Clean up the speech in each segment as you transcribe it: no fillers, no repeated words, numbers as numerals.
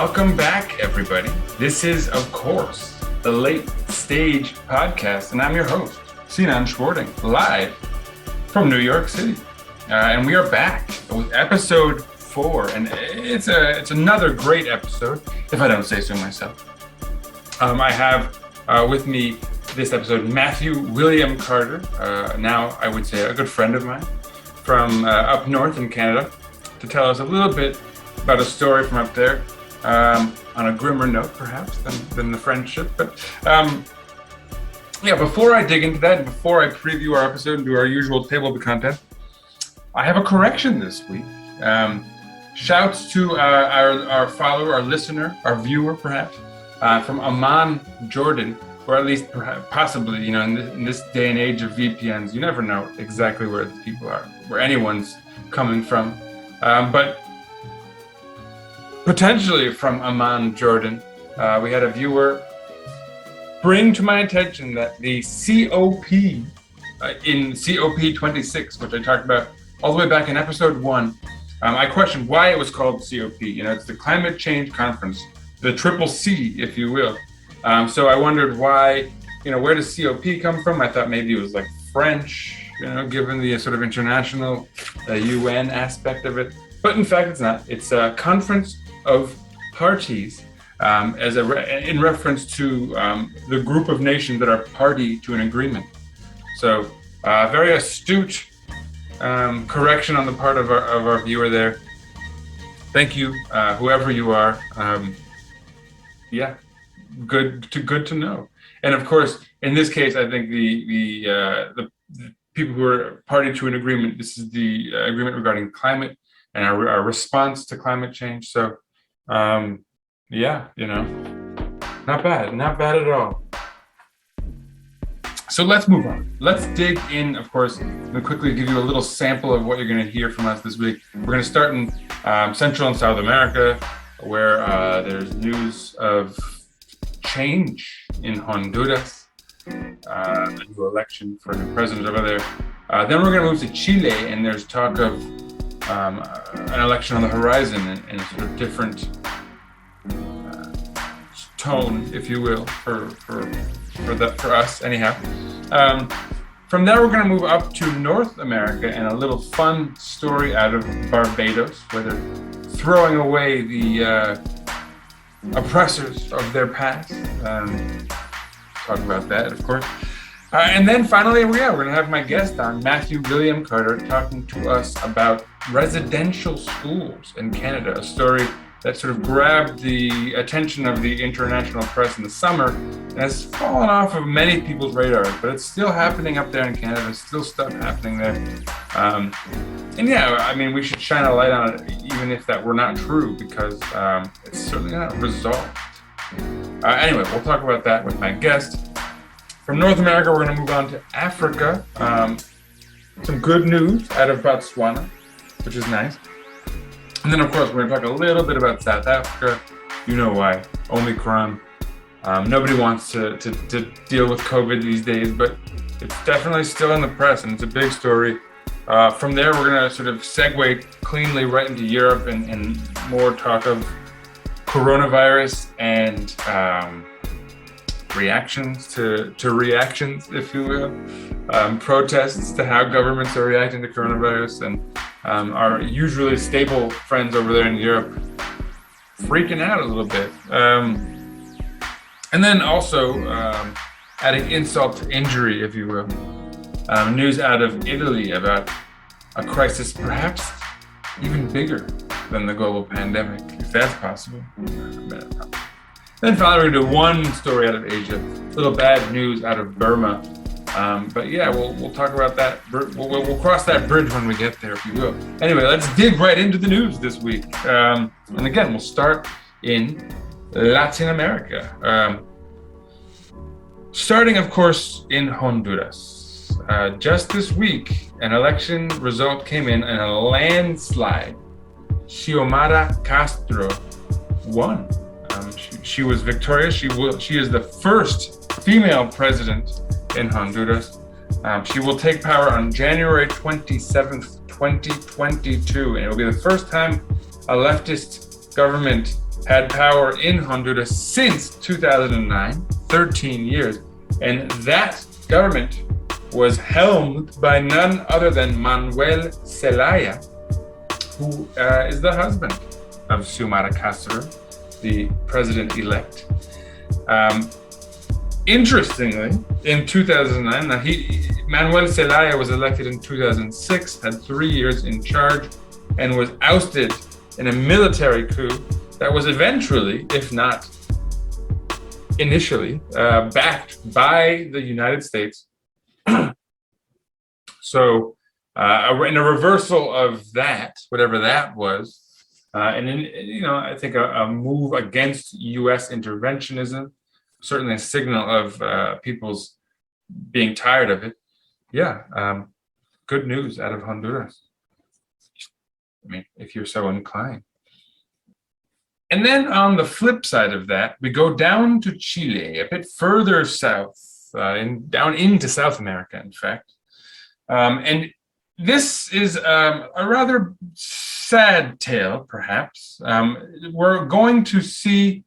Welcome back, everybody. This is, of course, the Late Stage Podcast, and I'm your host, Sinan Schwarting, live from New York City. And we are back with episode 4, and it's another great episode, if I don't say so myself. I have with me this episode Matthew William Carter, now I would say a good friend of mine from up north in Canada, to tell us a little bit about a story from up there, on a grimmer note perhaps than the friendship. But before I dig into that and before I preview our episode and do our usual table of the content, I have a correction this week. Shouts to our follower, our listener, our viewer perhaps, from Amman, Jordan, or at least possibly, in this day and age of VPNs, you never know exactly where the people are, where anyone's coming from. But potentially from Amman, Jordan, we had a viewer bring to my attention that the COP in COP 26, which I talked about all the way back in episode 1, I questioned why it was called COP. It's the Climate Change Conference, the triple C, if you will. So I wondered why, where does COP come from? I thought maybe it was like French, given the sort of international UN aspect of it. But in fact, it's not. It's a conference of parties in reference to the group of nations that are party to an agreement. So very astute correction on the part of our viewer there. Thank you, whoever you are. Good to know. And of course, in this case, I think the people who are party to an agreement. This is the agreement regarding climate and our response to climate change. So, not bad at all. So let's move on. Let's dig in, of course, and quickly give you a little sample of what you're going to hear from us this week. We're going to start in Central and South America, where there's news of change in Honduras, a new election for a new president over there. Then we're going to move to Chile, and there's talk of an election on the horizon in a sort of different tone, if you will, for us anyhow. From there, we're going to move up to North America and a little fun story out of Barbados, where they're throwing away the oppressors of their past. Talk about that, of course. And then finally, we're going to have my guest on, Matthew William Carter, talking to us about residential schools in Canada, a story that sort of grabbed the attention of the international press in the summer and has fallen off of many people's radars, but it's still happening up there in Canada. There's still stuff happening there. We should shine a light on it, even if that were not true, because it's certainly not resolved. Anyway, we'll talk about that with my guest. From North America, we're going to move on to Africa. Some good news out of Botswana, which is nice. And then, of course, we're going to talk a little bit about South Africa. You know why. Omicron. Nobody wants to deal with COVID these days, but it's definitely still in the press, and it's a big story. From there, we're going to sort of segue cleanly right into Europe and more talk of coronavirus and reactions to reactions, if you will. Protests to how governments are reacting to coronavirus, and our usually stable friends over there in Europe freaking out a little bit. And then also adding insult to injury, if you will. News out of Italy about a crisis perhaps even bigger than the global pandemic, if that's possible. Then finally, we're going to do one story out of Asia, a little bad news out of Burma. We'll talk about that. We'll cross that bridge when we get there, if you will. Anyway, let's dig right into the news this week. And again, we'll start in Latin America. Starting, of course, in Honduras. Just this week, an election result came in a landslide. Xiomara Castro won. She was victorious. She is the first female president in Honduras. She will take power on January 27th, 2022, and it will be the first time a leftist government had power in Honduras since 2009, 13 years. And that government was helmed by none other than Manuel Zelaya, who is the husband of Xiomara Castro, the president-elect. Interestingly, in 2009, Manuel Zelaya was elected in 2006, had 3 years in charge, and was ousted in a military coup that was eventually, if not initially, backed by the United States. So, in a reversal of that, whatever that was, and I think a move against U.S. interventionism, certainly a signal of people's being tired of it. Yeah, good news out of Honduras. I mean, if you're so inclined. And then on the flip side of that, we go down to Chile, a bit further south, down into South America, in fact. And this is a rather sad tale, perhaps. We're going to see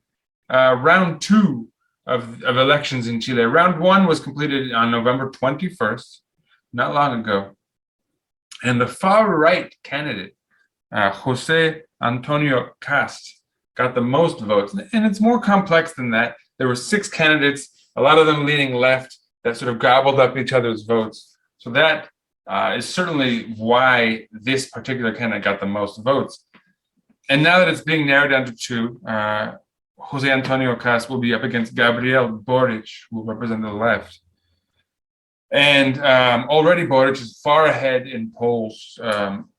round two of elections in Chile. Round one was completed on November 21st, not long ago. And the far-right candidate, Jose Antonio Cast, got the most votes. And it's more complex than that. There were 6 candidates, a lot of them leaning left, that sort of gobbled up each other's votes. So that is certainly why this particular candidate got the most votes. And now that it's being narrowed down to 2, Jose Antonio Cast will be up against Gabriel Boric, who will represent the left. And already Boric is far ahead in polls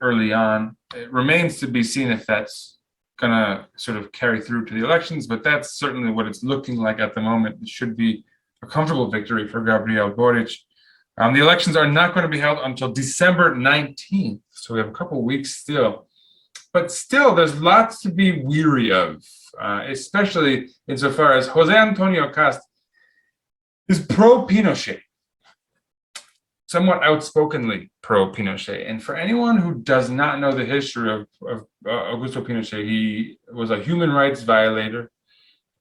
early on. It remains to be seen if that's going to sort of carry through to the elections, but that's certainly what it's looking like at the moment. It should be a comfortable victory for Gabriel Boric. The elections are not going to be held until December 19th, so we have a couple of weeks still. But still, there's lots to be weary of, especially insofar as Jose Antonio Cast is pro-Pinochet, somewhat outspokenly pro-Pinochet. And for anyone who does not know the history of Augusto Pinochet, he was a human rights violator,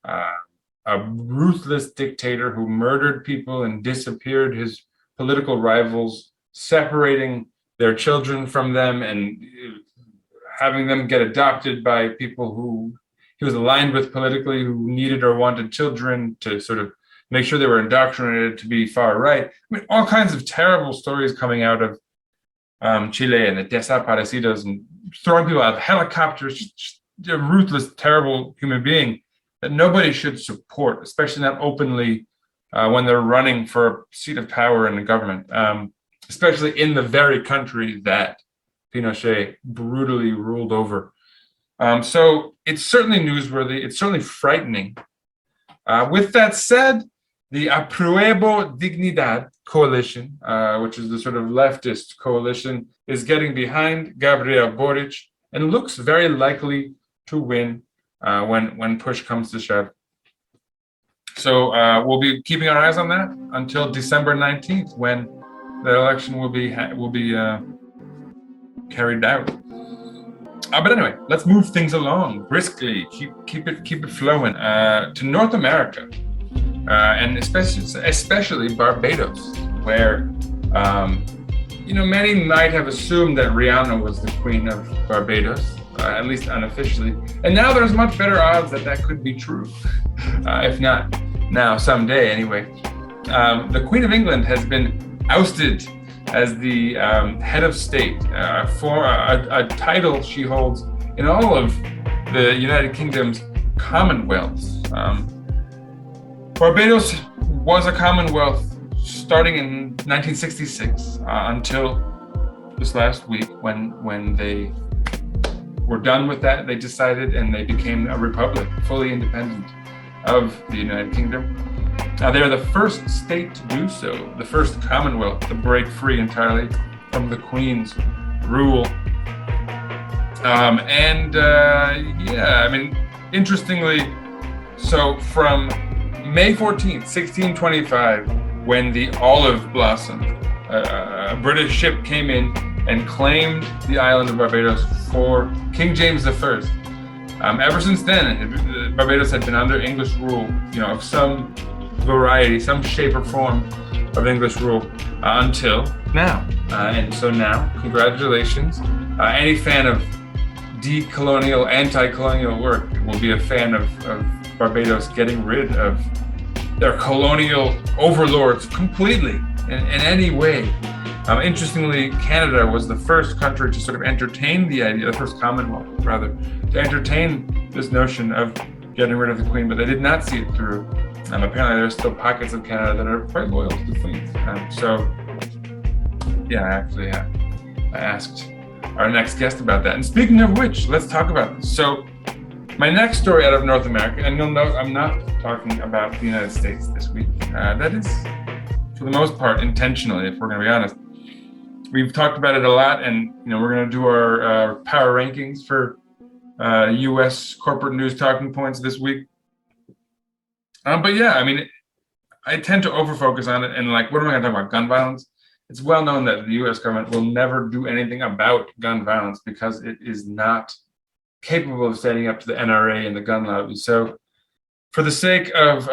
a ruthless dictator who murdered people and disappeared his political rivals, separating their children from them and having them get adopted by people who he was aligned with politically, who needed or wanted children to sort of make sure they were indoctrinated to be far right. I mean, all kinds of terrible stories coming out of Chile and the desaparecidos and throwing people out of helicopters, just a ruthless, terrible human being that nobody should support, especially not openly when they're running for a seat of power in the government, especially in the very country that Pinochet brutally ruled over. So it's certainly newsworthy. It's certainly frightening. With that said, the Apruebo Dignidad coalition, which is the sort of leftist coalition, is getting behind Gabriel Boric and looks very likely to win when push comes to shove. So we'll be keeping our eyes on that until December 19th, when the election will be carried out. But anyway, let's move things along briskly. Keep it flowing to North America, and especially Barbados, where many might have assumed that Rihanna was the queen of Barbados, at least unofficially, and now there's much better odds that could be true, if not now, someday anyway. The Queen of England has been ousted as the head of state for a title she holds in all of the United Kingdom's commonwealths. Barbados was a commonwealth starting in 1966 until this last week when they were done with that. They decided and they became a republic, fully independent of the United Kingdom. They are the first state to do so, the first commonwealth to break free entirely from the Queen's rule. Interestingly, so from May 14th, 1625, when the Olive blossomed, a British ship came in and claimed the island of Barbados for King James I, Ever since then, Barbados had been under English rule, of some variety, some shape or form of English rule until now. And so now, congratulations. Any fan of decolonial, anti-colonial work will be a fan of Barbados getting rid of their colonial overlords completely in any way. Interestingly, Canada was the first country to sort of entertain the idea, the first Commonwealth, rather, to entertain this notion of getting rid of the Queen, but they did not see it through. Apparently, there are still pockets of Canada that are quite loyal to the Queen. I asked our next guest about that. And speaking of which, let's talk about this. So, my next story out of North America, and you'll note I'm not talking about the United States this week. That is, for the most part, intentionally, if we're going to be honest. We've talked about it a lot, and we're going to do our power rankings for U.S. corporate news talking points this week. But yeah, I tend to overfocus on it, and what am I going to talk about? Gun violence? It's well known that the U.S. government will never do anything about gun violence because it is not capable of standing up to the NRA and the gun lobby. So for the sake of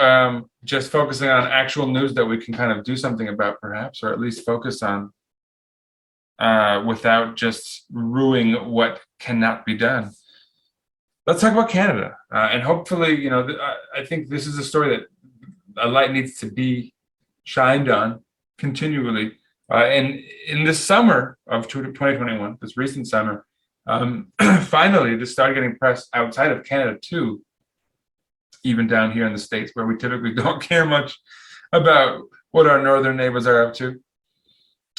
just focusing on actual news that we can kind of do something about, perhaps, or at least focus on without just ruining what cannot be done, let's talk about Canada. And hopefully, I think this is a story that a light needs to be shined on continually. And in this summer of 2021, this recent summer, finally, this started getting press outside of Canada too, even down here in the States, where we typically don't care much about what our northern neighbors are up to.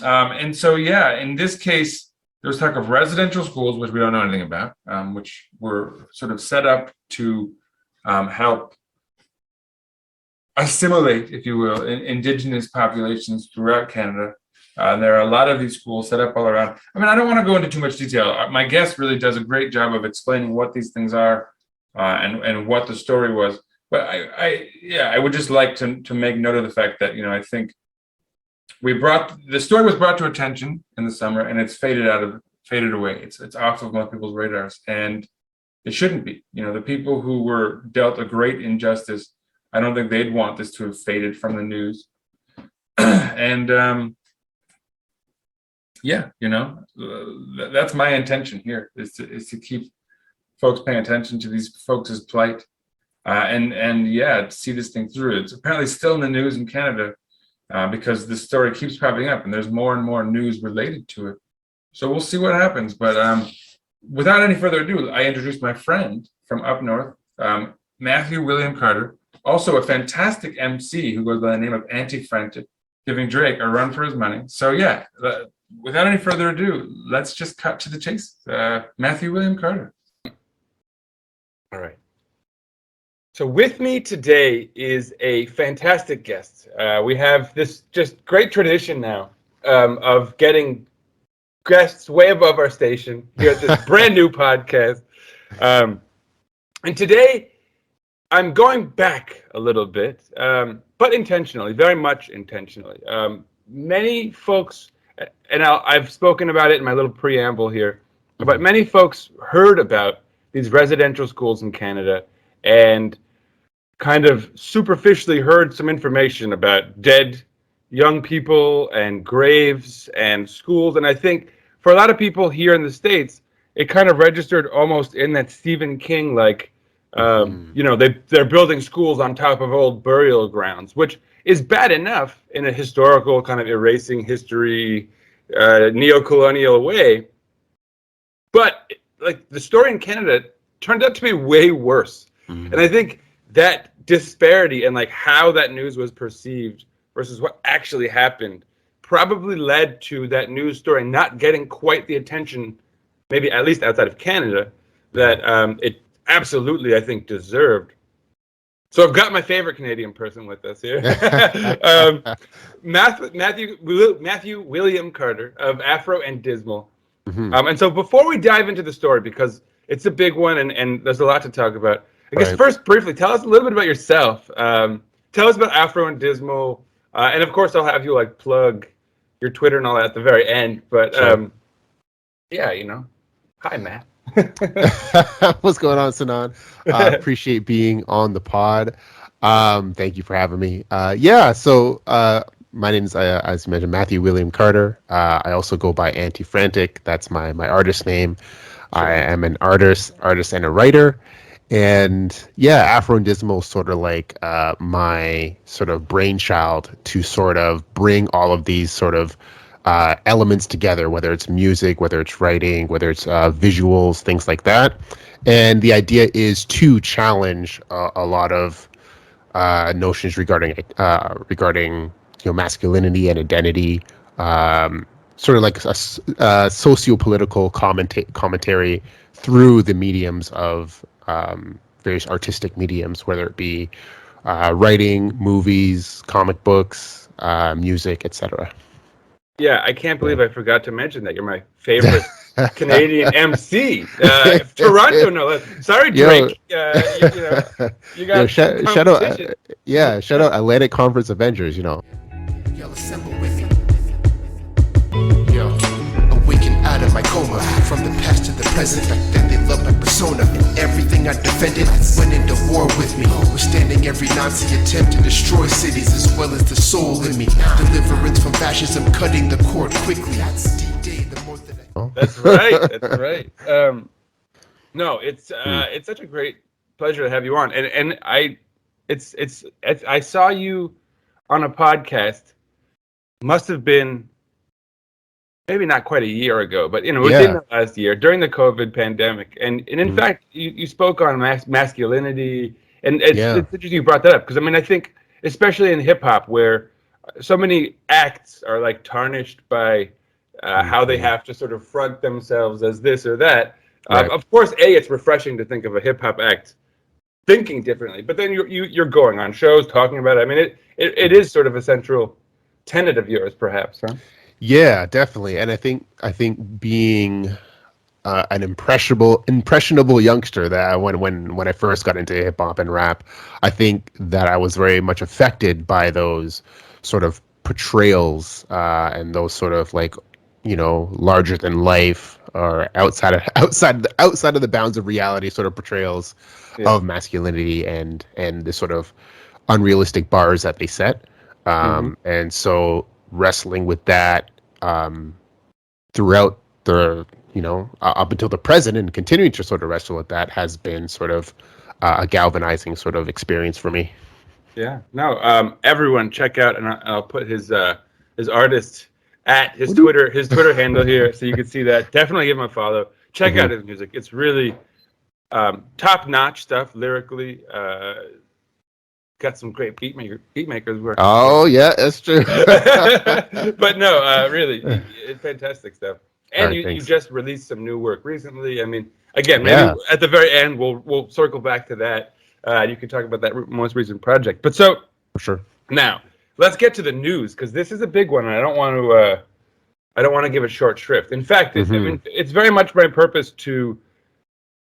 And so, yeah, in this case, there was talk of residential schools, which we don't know anything about, which were sort of set up to help assimilate, if you will, Indigenous populations throughout Canada. There are a lot of these schools set up all around. I don't want to go into too much detail. My guest really does a great job of explaining what these things are and what the story was. But I would just like to make note of the fact that, I think the story was brought to attention in the summer, and it's faded away. It's off of most people's radars, and it shouldn't be. The people who were dealt a great injustice, I don't think they'd want this to have faded from the news. And that's my intention here is to keep folks paying attention to these folks' plight, and see this thing through. It's apparently still in the news in Canada because this story keeps popping up, and there's more and more news related to it. So we'll see what happens. But without any further ado, I introduced my friend from up north, Matthew William Carter, also a fantastic MC who goes by the name of Anti-Frantic, giving Drake a run for his money. So without any further ado, let's just cut to the chase. Matthew William Carter. All right. So with me today is a fantastic guest. We have this just great tradition now of getting guests way above our station here at this brand new podcast. And today I'm going back a little bit, but intentionally, very much intentionally. Many folks, and I've spoken about it in my little preamble here, but many folks heard about these residential schools in Canada and kind of superficially heard some information about dead young people and graves and schools. And I think for a lot of people here in the States, it kind of registered almost in that Stephen King, they're building schools on top of old burial grounds, which is bad enough in a historical kind of erasing history, neo-colonial way. But the story in Canada turned out to be way worse. Mm-hmm. And I think that disparity and how that news was perceived versus what actually happened probably led to that news story not getting quite the attention, maybe at least outside of Canada, that it absolutely, I think, deserved. So I've got my favorite Canadian person with us here, Matthew William Carter of Afro and Dismal. Mm-hmm. And so before we dive into the story, because it's a big one and there's a lot to talk about, I guess first, briefly, tell us a little bit about yourself. Tell us about Afro and Dismal, and of course, I'll have you plug your Twitter and all that at the very end. But sure. Hi, Matt. What's going on, Sinan? Appreciate being on the pod. Thank you for having me. My name is, as you mentioned, Matthew William Carter. I also go by Anti-Frantic. That's my artist name. Sure. I am an artist and a writer. And yeah, Afro and Dismal is sort of like my sort of brainchild to sort of bring all of these sort of elements together, whether it's music, whether it's writing, whether it's visuals, things like that. And the idea is to challenge a lot of notions regarding masculinity and identity, sort of like a socio-political commentary through the mediums of various artistic mediums, whether it be writing, movies, comic books, music, etc. Yeah, I can't believe I forgot to mention that you're my favorite Canadian MC. Toronto, no less. Sorry, Drake. You got shout out Atlantic Conference Avengers. Y'all assemble with me. Yo, awaken out of my coma. From the past to the present. Back then they loved my persona. And everything I defended went into war with me. Withstanding every Nazi attempt to destroy cities as well as the soul in me. Deliverance from fascism, cutting the cord quickly. That's D-Day, the more that I... That's right. That's right. No, it's such a great pleasure to have you on. And I saw you on a podcast. Must have been maybe not quite a year ago, but within the last year during the COVID pandemic. And in fact, you spoke on masculinity, and it's interesting you brought that up because I think especially in hip hop where so many acts are like tarnished by how they have to sort of front themselves as this or that. Right. Of course, it's refreshing to think of a hip hop act thinking differently, but then you're going on shows talking about it. It is sort of a central tenet of yours, perhaps, huh? Yeah, definitely. And I think being an impressionable youngster that when I first got into hip hop and rap, I think that I was very much affected by those sort of portrayals and those sort of like larger than life or outside of the bounds of reality sort of portrayals of masculinity and the sort of unrealistic bars that they set. And so wrestling with that throughout the up until the present and continuing to sort of wrestle with that has been sort of a galvanizing sort of experience for me. Everyone check out, and I'll put his artist at his Twitter handle here so you can see that. Definitely give him a follow. Check out his music. It's really top-notch stuff lyrically. Got some great beatmakers working. Oh yeah, that's true. But no, really, it's fantastic stuff. And you just released some new work recently. Again, maybe at the very end we'll circle back to that. You can talk about that most recent project. But so for sure. Now let's get to the news because this is a big one, and I don't want to give it short shrift. In fact, it's very much my purpose to.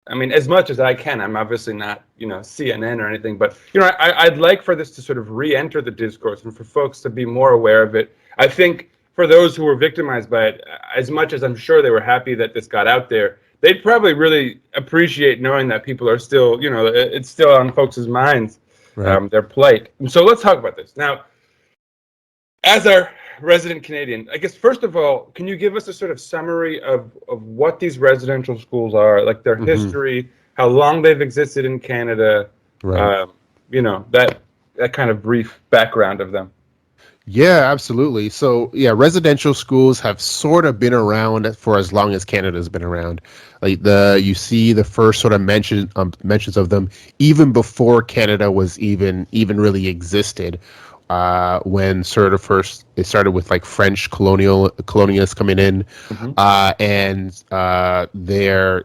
As much as I can, I'm obviously not, CNN or anything, but, I'd like for this to sort of re-enter the discourse and for folks to be more aware of it. I think for those who were victimized by it, as much as I'm sure they were happy that this got out there, they'd probably really appreciate knowing that people are still, it's still on folks' minds, their plight. And so let's talk about this. Now, as our resident Canadian, I guess, first of all, can you give us a sort of summary of what these residential schools are, like their history, how long they've existed in Canada, that kind of brief background of them? Yeah, absolutely. So, residential schools have sort of been around for as long as Canada's been around. Like you see the first sort of mentions of them even before Canada was even really existed. When sort of first it started with like French colonialists coming in, and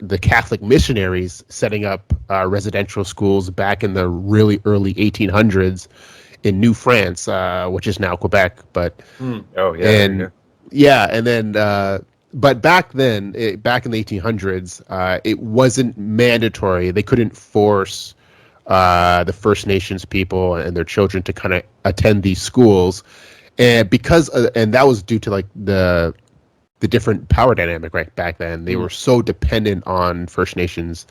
the Catholic missionaries setting up residential schools back in the really early 1800s in New France, which is now Quebec. But but back then, back in the 1800s, it wasn't mandatory. They couldn't force the First Nations people and their children to kind of attend these schools, and that was due to like the different power dynamic right back then. They were so dependent on First Nations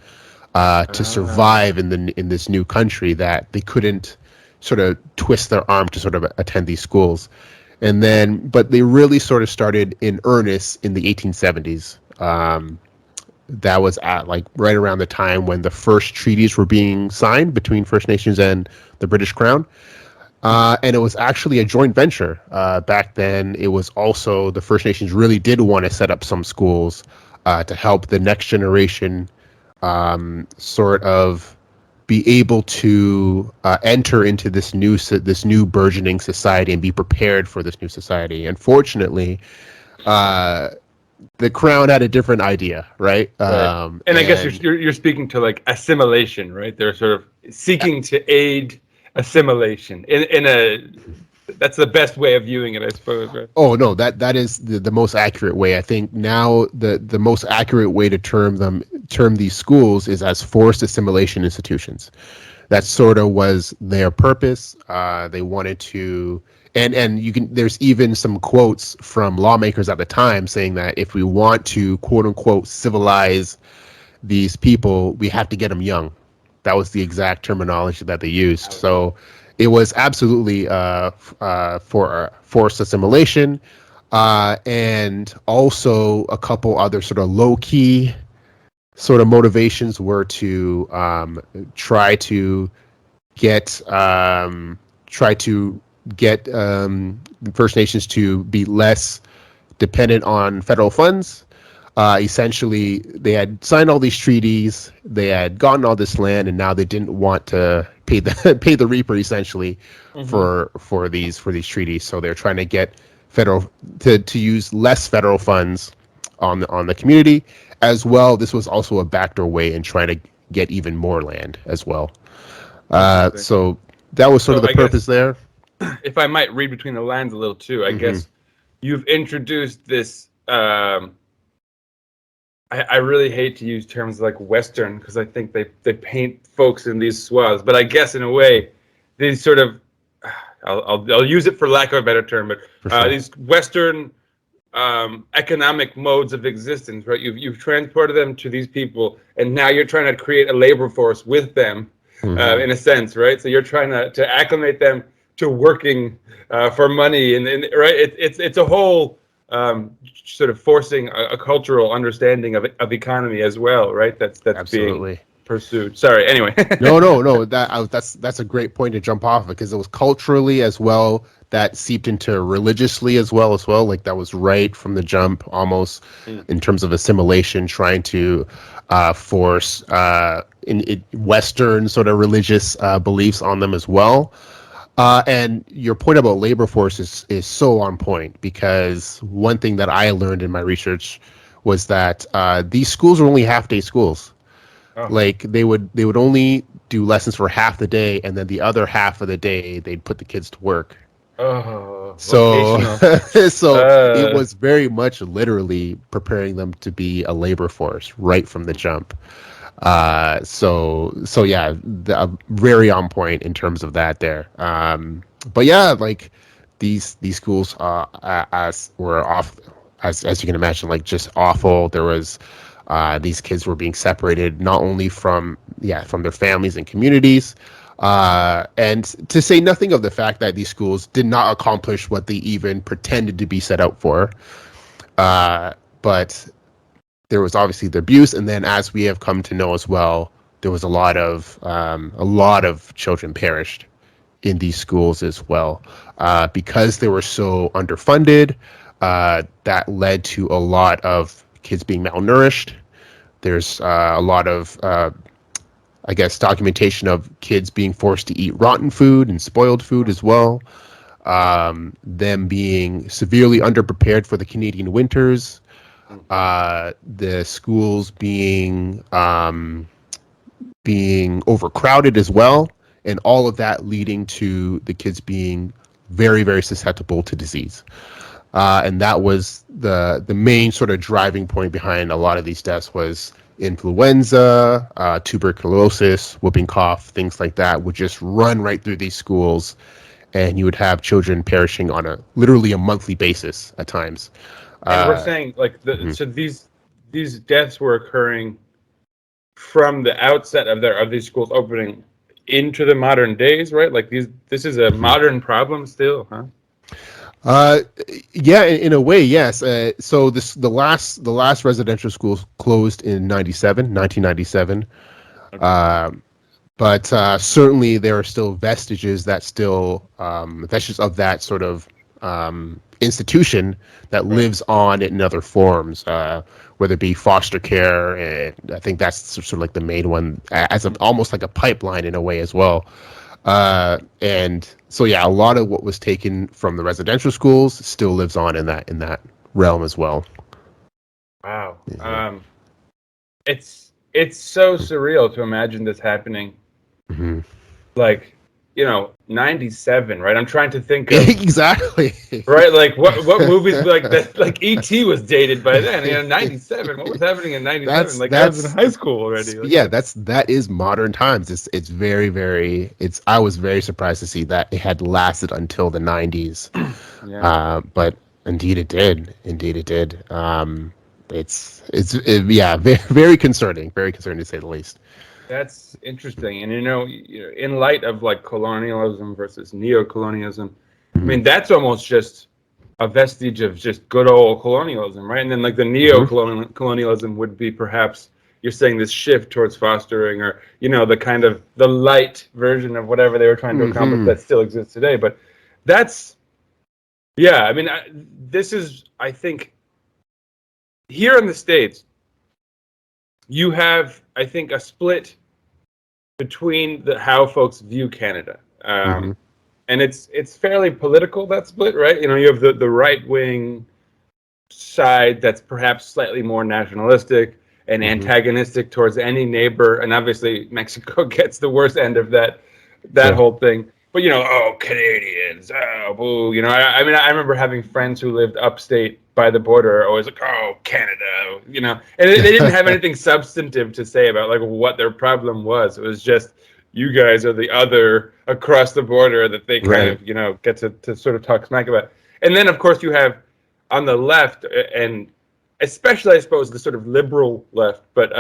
to survive in this new country that they couldn't sort of twist their arm to sort of attend these schools. And then, but they really sort of started in earnest in the 1870s. That was at like right around the time when the first treaties were being signed between First Nations and the British Crown. And it was actually a joint venture. Back then, it was also the First Nations really did want to set up some schools to help the next generation sort of be able to enter into this new burgeoning society and be prepared for this new society. Unfortunately, the Crown had a different idea, right? Right. And I guess you're speaking to like assimilation, right? They're sort of seeking to aid assimilation in a that's the best way of viewing it, I suppose, right? Oh no, that is the most accurate way. I think now the most accurate way to term these schools is as forced assimilation institutions. That sort of was their purpose. They wanted to, and you can. There's even some quotes from lawmakers at the time saying that if we want to quote unquote civilize these people, we have to get them young. That was the exact terminology that they used. So it was absolutely for forced assimilation, and also a couple other sort of low key sort of motivations were to try to get First Nations to be less dependent on federal funds. Essentially, they had signed all these treaties, they had gotten all this land, and now they didn't want to pay the reaper essentially for these treaties. So they're trying to get federal to use less federal funds on the community as well. This was also a backdoor way in trying to get even more land as well. So that was sort of the purpose there. If I might read between the lines a little too, I guess you've introduced this. I really hate to use terms like Western because I think they paint folks in these swaths. But I guess in a way, these sort of I'll use it for lack of a better term, but sure. These Western economic modes of existence, right? You've transported them to these people, and now you're trying to create a labor force with them, in a sense, right? So you're trying to acclimate them to working for money, and right? It's a whole. Sort of forcing a cultural understanding of economy as well, right? That's Absolutely. being pursued. Sorry. Anyway. No. That's a great point to jump off of because it was culturally as well that seeped into religiously as well. Like that was right from the jump, almost in terms of assimilation, trying to force in Western sort of religious beliefs on them as well. And your point about labor force is so on point because one thing that I learned in my research was that these schools were only half-day schools. Oh. Like they would only do lessons for half the day, and then the other half of the day they'd put the kids to work. Oh, so it was very much literally preparing them to be a labor force right from the jump. So yeah, very on point in terms of that there. But yeah, like these schools as were off as you can imagine, like just awful. There was these kids were being separated not only from their families and communities, and to say nothing of the fact that these schools did not accomplish what they even pretended to be set out for. But there was obviously the abuse, and then as we have come to know as well, there was a lot of children perished in these schools as well because they were so underfunded. That led to a lot of kids being malnourished. There's a lot of, I guess, documentation of kids being forced to eat rotten food and spoiled food as well. Them being severely underprepared for the Canadian winters. The schools being overcrowded as well, and all of that leading to the kids being very, very susceptible to disease. And that was the main sort of driving point behind a lot of these deaths was influenza, tuberculosis, whooping cough, things like that would just run right through these schools, and you would have children perishing on literally a monthly basis at times. And we're saying like so these deaths were occurring from the outset of these schools opening into the modern days, right? Like this is a modern problem still, huh? Yeah, in a way, yes. So the last residential schools closed in 1997. Okay. But certainly there are still vestiges of that sort of institution that lives on in other forms, whether it be foster care. And I think that's sort of like the main one, as almost like a pipeline in a way as well. And so yeah, a lot of what was taken from the residential schools still lives on in that realm as well. Wow. It's so surreal to imagine this happening. Like, 97, right? I'm trying to think of Exactly. right, like what movies like that, like E.T. was dated by then, 97. What was happening in 97? Like I was in high school already. Like, yeah, that is modern times. It's very, very I was very surprised to see that it had lasted until the 90s. But indeed it did. Yeah, very, very concerning to say the least. That's interesting. And in light of like colonialism versus neo-colonialism, I mean that's almost just a vestige of just good old colonialism, right? And then like the neo-colonialism would be perhaps you're saying this shift towards fostering, or the kind of the light version of whatever they were trying to accomplish that still exists today. But that's I mean this is, I think, here in the States you have, I think, a split between how folks view Canada. And it's fairly political, that split, right? You have the right-wing side that's perhaps slightly more nationalistic and antagonistic towards any neighbor, and obviously Mexico gets the worst end of that whole thing. But Canadians, boo. I mean, I remember having friends who lived upstate by the border, always like, oh, Canada, and they didn't have anything substantive to say about like what their problem was. It was just, you guys are the other across the border that they kind of, get to sort of talk smack about. And then of course you have on the left, and especially I suppose the sort of liberal left, but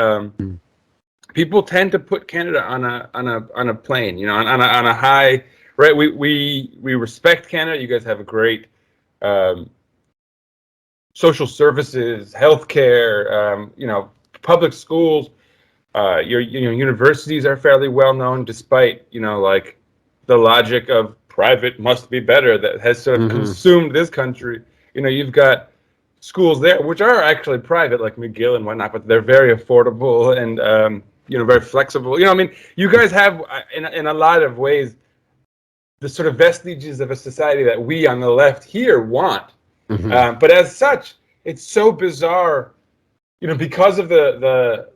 people tend to put Canada on a plane, on a high. Right, we respect Canada. You guys have a great social services, healthcare, public schools. Your universities are fairly well known, despite like the logic of private must be better that has sort of consumed this country. You've got schools there which are actually private, like McGill and whatnot, but they're very affordable and very flexible. I mean, you guys have in a lot of ways the sort of vestiges of a society that we on the left here want. But as such, it's so bizarre, because of the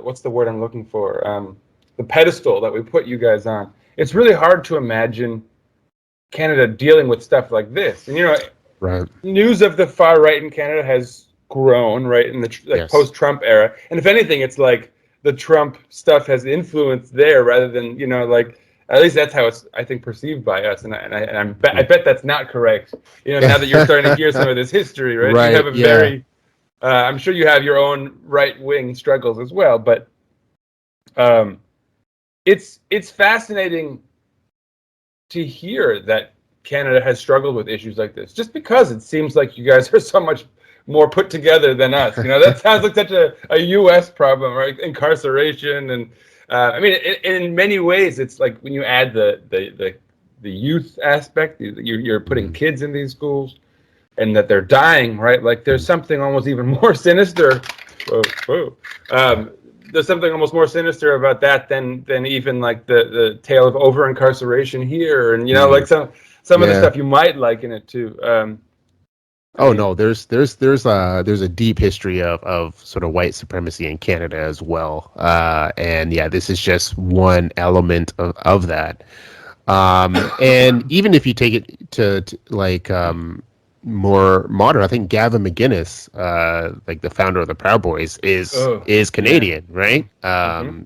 what's the word I'm looking for? The pedestal that we put you guys on. It's really hard to imagine Canada dealing with stuff like this. And news of the far right in Canada has grown, right, in the post-Trump era. And if anything, it's like the Trump stuff has influenced there rather than like. At least that's how it's, I think, perceived by us, and I bet that's not correct. Now that you're starting to hear some of this history, right? You have a very, I'm sure you have your own right-wing struggles as well, but it's fascinating to hear that Canada has struggled with issues like this, just because it seems like you guys are so much more put together than us. That sounds like such a U.S. problem, right? Incarceration and. I mean, in many ways, it's like when you add the youth aspect, you're putting kids in these schools, and that they're dying, right? Like there's something almost even more sinister. There's something almost more sinister about that than even like the tale of over incarceration here, and like some of the stuff you might liken it to. No, there's a deep history of sort of white supremacy in Canada as well, and this is just one element of that. And even if you take it to like more modern, I think Gavin McGuinness, like the founder of the Proud Boys, is Canadian, right?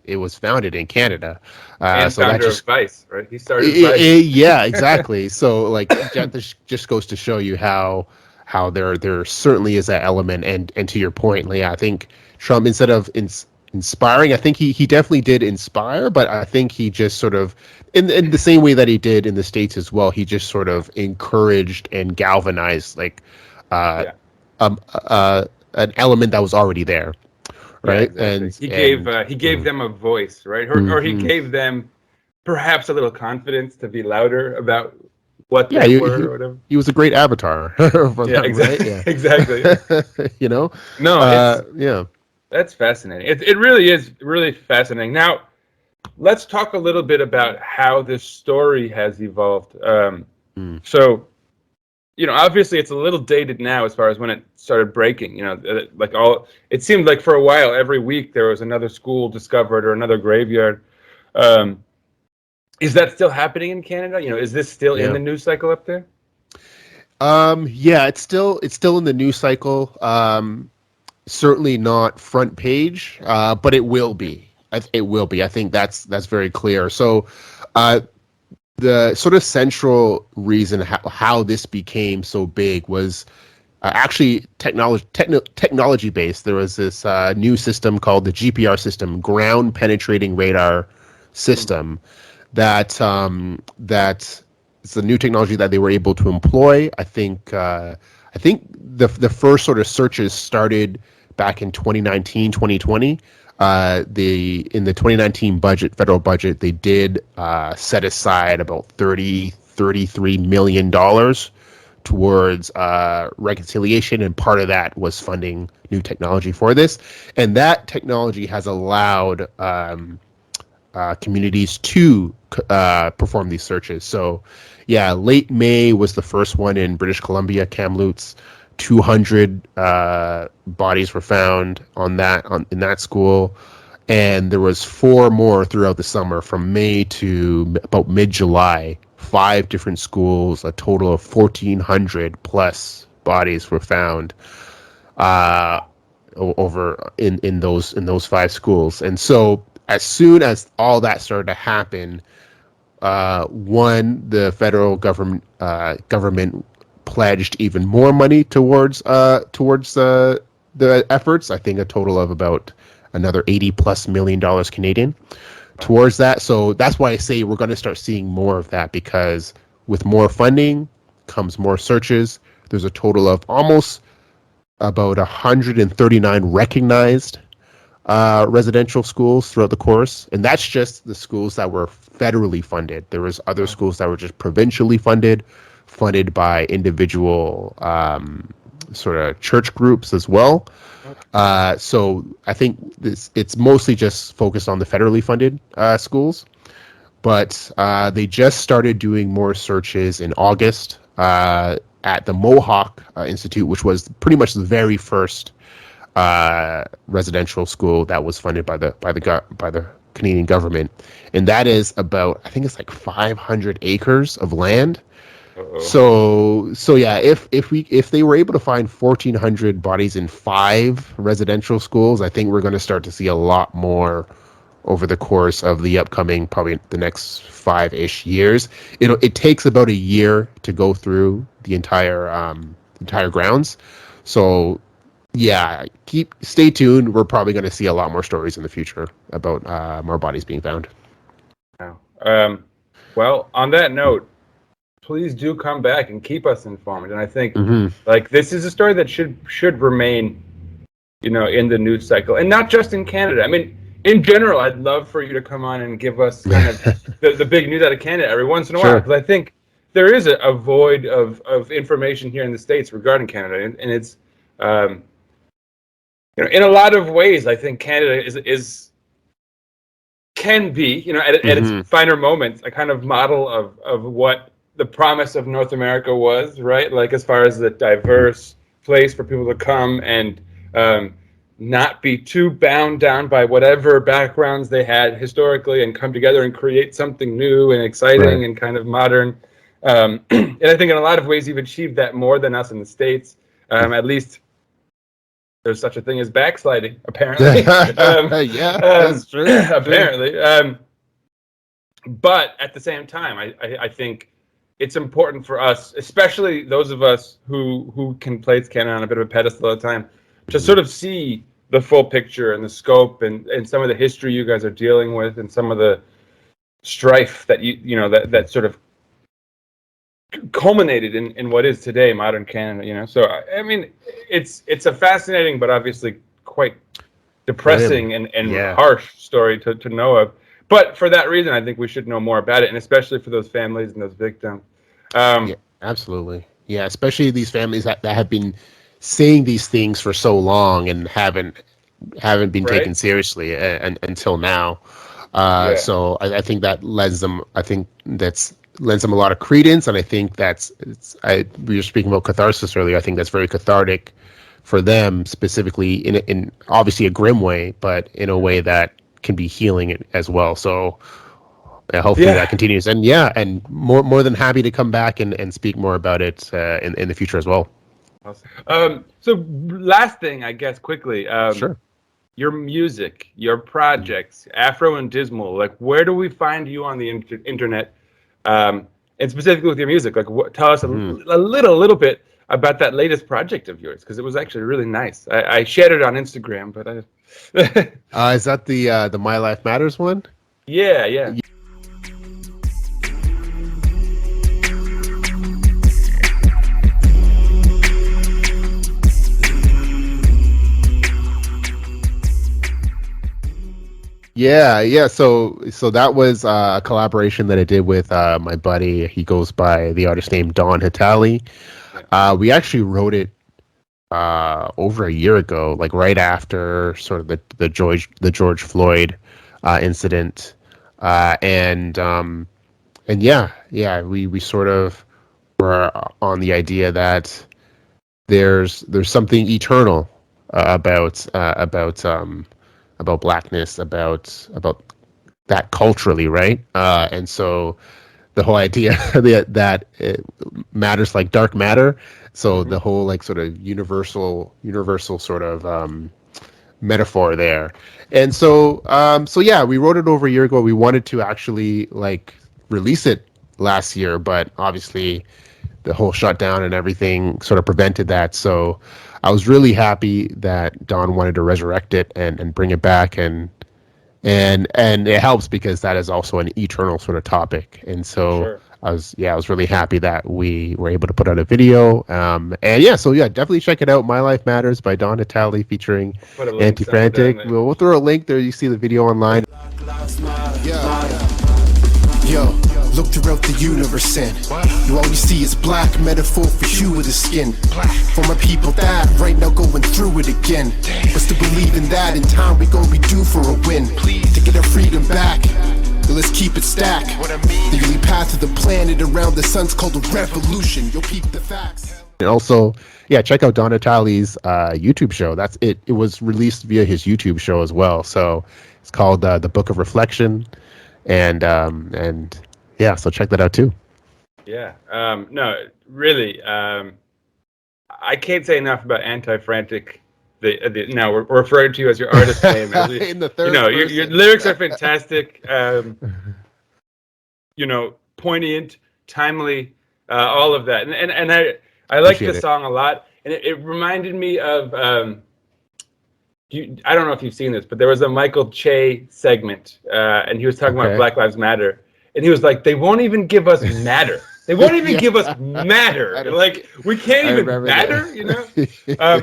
It was founded in Canada. And so founder that of Vice, right? He started Vice. Yeah, exactly. So like that just goes to show you how how there certainly is that element. And to your point, Leah, I think Trump, instead of inspiring, I think he definitely did inspire, but I think he just sort of, in the same way that he did in the States as well, he just sort of encouraged and galvanized like an element that was already there, right? Yeah, exactly. He gave them a voice, right? Or he gave them perhaps a little confidence to be louder about what they were or whatever. He was a great avatar for Yeah, them, exactly. right? Yeah. Exactly. You know? No, yeah. that's fascinating. It really is really fascinating. Now, let's talk a little bit about how this story has evolved. So, obviously it's a little dated now as far as when it started breaking. It seemed like for a while, every week there was another school discovered or another graveyard. Is that still happening in Canada? Is this still in the news cycle up there? Yeah, it's still in the news cycle. Certainly not front page, but it will be. It will be. I think that's very clear. So, the sort of central reason how this became so big was actually technology based. There was this new system called the GPR system, ground penetrating radar system, that it's a new technology that they were able to employ. I think the first sort of searches started back in 2019, 2020. In the 2019 federal budget, they did set aside about $33 million towards reconciliation, and part of that was funding new technology for this. And that technology has allowed communities to perform these searches. So, yeah, late May was the first one in British Columbia, Kamloops. 200 bodies were found in that school, and there was 4 more throughout the summer from May to about mid-July. 5 different schools, a total of 1,400 plus bodies were found over in those 5 schools. And so as soon as all that started to happen, the federal government pledged even more money towards the efforts. I think a total of about another $80+ million Canadian towards that. So that's why I say we're going to start seeing more of that, because with more funding comes more searches. There's a total of almost about 139 recognized residential schools throughout the course, and that's just the schools that were federally funded. There was other schools that were just provincially funded by individual sort of church groups as well. So I think it's mostly just focused on the federally funded schools, but they just started doing more searches in August at the Mohawk Institute, which was pretty much the very first residential school that was funded by the Canadian government, and that is about, I think it's like 500 acres of land. Uh-oh. So yeah, if they were able to find 1,400 bodies in 5 residential schools, I think we're going to start to see a lot more over the course of the upcoming, probably the next 5-ish years. It takes about a year to go through the entire grounds. So yeah, stay tuned. We're probably going to see a lot more stories in the future about more bodies being found. Wow. Well, on that note, please do come back and keep us informed. And I think this is a story that should remain, in the news cycle, and not just in Canada. I mean, in general, I'd love for you to come on and give us kind of the big news out of Canada every once in a while, because I think there is a void of information here in the States regarding Canada, and it's in a lot of ways, I think Canada can be, at its finer moments, a kind of model of what the promise of North America was, right? Like, as far as the diverse place for people to come and not be too bound down by whatever backgrounds they had historically, and come together and create something new and exciting and kind of modern. And I think in a lot of ways you've achieved that more than us in the States. At least there's such a thing as backsliding, apparently. Yeah, that's true. Apparently. But at the same time, I think it's important for us, especially those of us who can place Canon on a bit of a pedestal at a time, to sort of see the full picture and the scope and some of the history you guys are dealing with and some of the strife that that sort of culminated in what is today modern Canada. So I mean, it's a fascinating but obviously quite depressing and harsh story to know of. But for that reason, I think we should know more about it, and especially for those families and those victims. Yeah, absolutely. Yeah, especially these families that have been saying these things for so long and haven't been taken seriously until now. So I think that lends them. I think that's lends them a lot of credence, and I think we were speaking about catharsis earlier. I think that's very cathartic for them, specifically in obviously a grim way, but in a way that can be healing as well. So hopefully that continues. And and more than happy to come back and speak more about it in the future as well. Awesome. So last thing, I guess, quickly. Sure. Your music, your projects, Afro and Dismal. Like, where do we find you on the internet? And specifically with your music, like, tell us a little bit about that latest project of yours, because it was actually really nice. I shared it on Instagram, but is that the My Life Matters one? Yeah. Yeah. So that was a collaboration that I did with my buddy. He goes by the artist name Don Hitali. We actually wrote it over a year ago, like right after sort of the George Floyd incident, and we sort of were on the idea that there's something eternal about blackness, about that culturally, right? And so the whole idea that it matters like dark matter. So the whole like sort of universal sort of metaphor there. And so we wrote it over a year ago. We wanted to actually like release it last year, but obviously the whole shutdown and everything sort of prevented that. So I was really happy that Don wanted to resurrect it and bring it back, and it helps because that is also an eternal sort of topic. And so I was really happy that we were able to put out a video. Definitely check it out. My Life Matters by Don Hitali featuring Anti-Frantic. We'll throw a link there. You see the video online. Yo, look throughout the universe and you all you see is black, metaphor for hue of the skin. For my people that right now going through it again, but still believe in that in time we gon' be due for a win. To get our freedom back, let's keep it stacked. The only path to the planet around the sun's called a revolution. You'll peep the facts. And also, check out Don Hitali's YouTube show. That's it. It was released via his YouTube show as well. So it's called The Book of Reflection. So check that out too. No, really, I can't say enough about Anti-Frantic. Now we're referring to you as your artist name. In the third your lyrics are fantastic. Poignant, timely, all of that, and I like the song a lot, and it reminded me of. I don't know if you've seen this, but there was a Michael Che segment, and he was talking about Black Lives Matter, and he was like, "They won't even give us matter. They won't even give us matter. Like we can't even matter,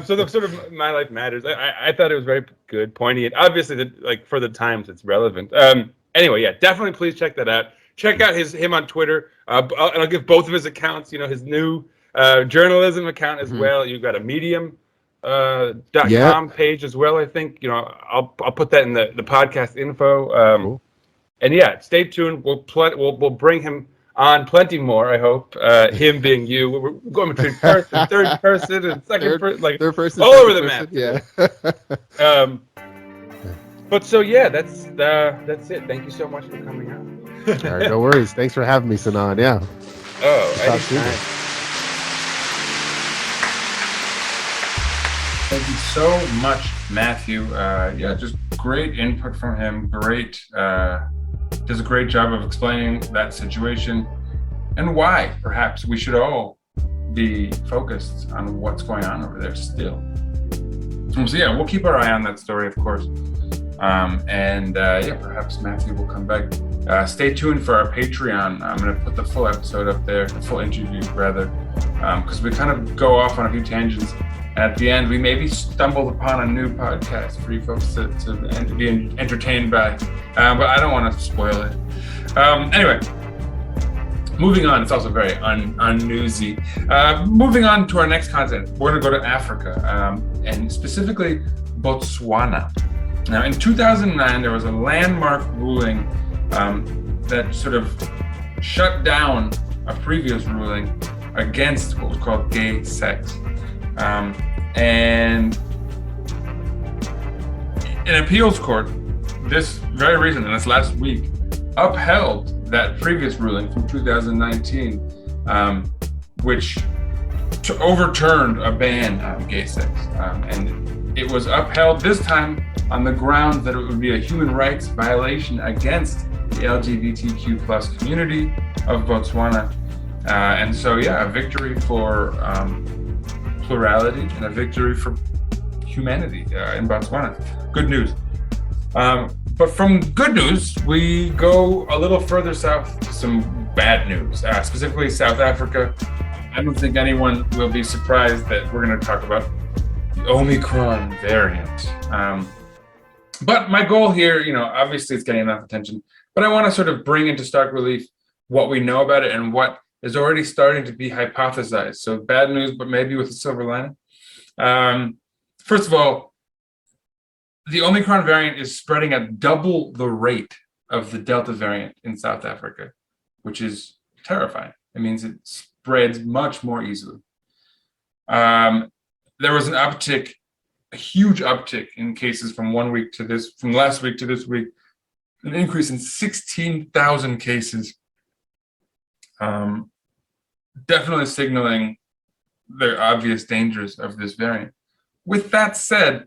So the sort of My Life Matters. I thought it was very good, poignant. Obviously, for the times, it's relevant. Definitely, please check that out. Check out him on Twitter. And I'll give both of his accounts. His new journalism account as well. You've got a Medium. .com page as well. I think I'll put that in the podcast info. Cool. And stay tuned. We'll bring him on plenty more. I hope him being you. We're going between third person and second person, like third person, all over the map. Yeah. But so that's it. Thank you so much for coming out. All right, no worries. Thanks for having me, Sinan. Yeah. Anytime. Thank you so much, Matthew. Just great input from him. Does a great job of explaining that situation. and why perhaps we should all be focused on what's going on over there still. So yeah, we'll keep our eye on that story, of course. Perhaps Matthew will come back. Stay tuned for our Patreon. I'm going to put the full episode up there, the full interview rather, because we kind of go off on a few tangents. At the end, we maybe stumbled upon a new podcast for you folks to be entertained by, but I don't want to spoil it. Anyway, moving on. It's also very unnewsy. Moving on to our next continent, we're going to go to Africa, and specifically Botswana. Now, in 2009, there was a landmark ruling that sort of shut down a previous ruling against what was called gay sex. And an appeals court this very recently, this last week, upheld that previous ruling from 2019, which overturned a ban on gay sex. And it was upheld this time on the ground that it would be a human rights violation against the LGBTQ plus community of Botswana. And so, yeah, a victory for plurality and a victory for humanity in Botswana. Good news. But from good news, we go a little further south to some bad news, specifically South Africa. I don't think anyone will be surprised that we're going to talk about the Omicron variant. But my goal here, obviously it's getting enough attention, but I want to sort of bring into stark relief what we know about it and what is already starting to be hypothesized. So bad news, but maybe with a silver lining. First of all, the Omicron variant is spreading at double the rate of the Delta variant in South Africa, which is terrifying. It means it spreads much more easily. There was a huge uptick in cases from last week to this week, an increase in 16,000 cases. Definitely signaling the obvious dangers of this variant. With that said,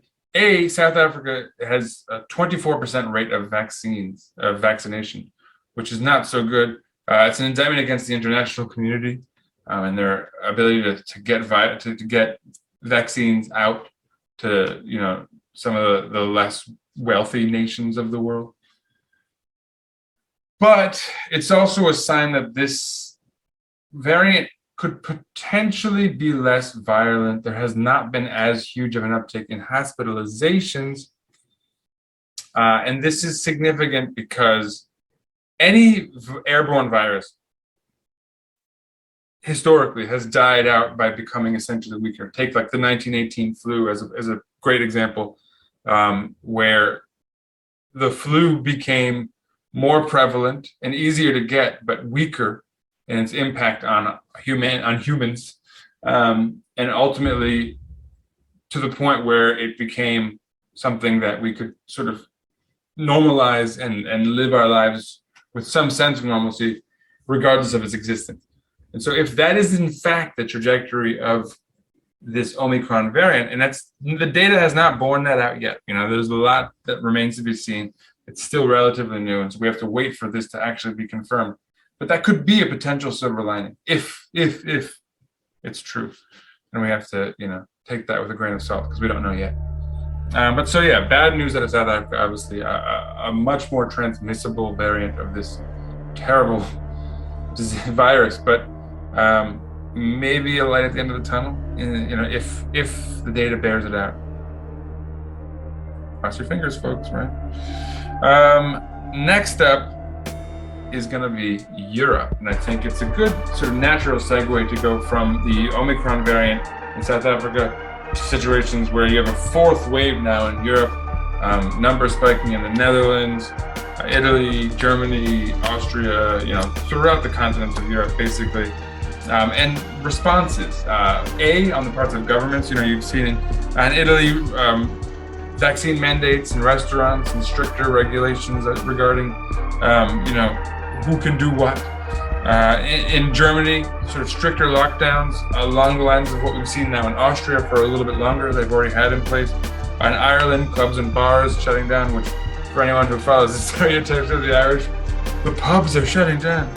South Africa has a 24% rate of vaccination, which is not so good. It's an indictment against the international community and their ability to get vaccines out to some of the less wealthy nations of the world. But it's also a sign that this variant could potentially be less violent. There has not been as huge of an uptick in hospitalizations. And this is significant because any airborne virus historically has died out by becoming essentially weaker. Take like the 1918 flu as a great example, where the flu became more prevalent and easier to get, but weaker in its impact on humans, and ultimately to the point where it became something that we could sort of normalize and live our lives with some sense of normalcy, regardless of its existence. And so if that is in fact the trajectory of this Omicron variant, and the data has not borne that out yet, there's a lot that remains to be seen. It's still relatively new, and so we have to wait for this to actually be confirmed. But that could be a potential silver lining if it's true, and we have to take that with a grain of salt because we don't know yet. But so yeah, bad news out of South Africa. Obviously, a much more transmissible variant of this terrible virus, but maybe a light at the end of the tunnel. If the data bears it out. Cross your fingers, folks. Right. Next up is going to be Europe. And I think it's a good sort of natural segue to go from the Omicron variant in South Africa to situations where you have a fourth wave now in Europe, numbers spiking in the Netherlands, Italy, Germany, Austria, throughout the continent of Europe, basically. And responses, on the parts of governments, you've seen in Italy, vaccine mandates in restaurants and stricter regulations regarding, who can do what. In Germany, sort of stricter lockdowns along the lines of what we've seen now in Austria for a little bit longer. They've already had in place. In Ireland, clubs and bars shutting down, which for anyone who follows the stereotypes of the Irish, the pubs are shutting down.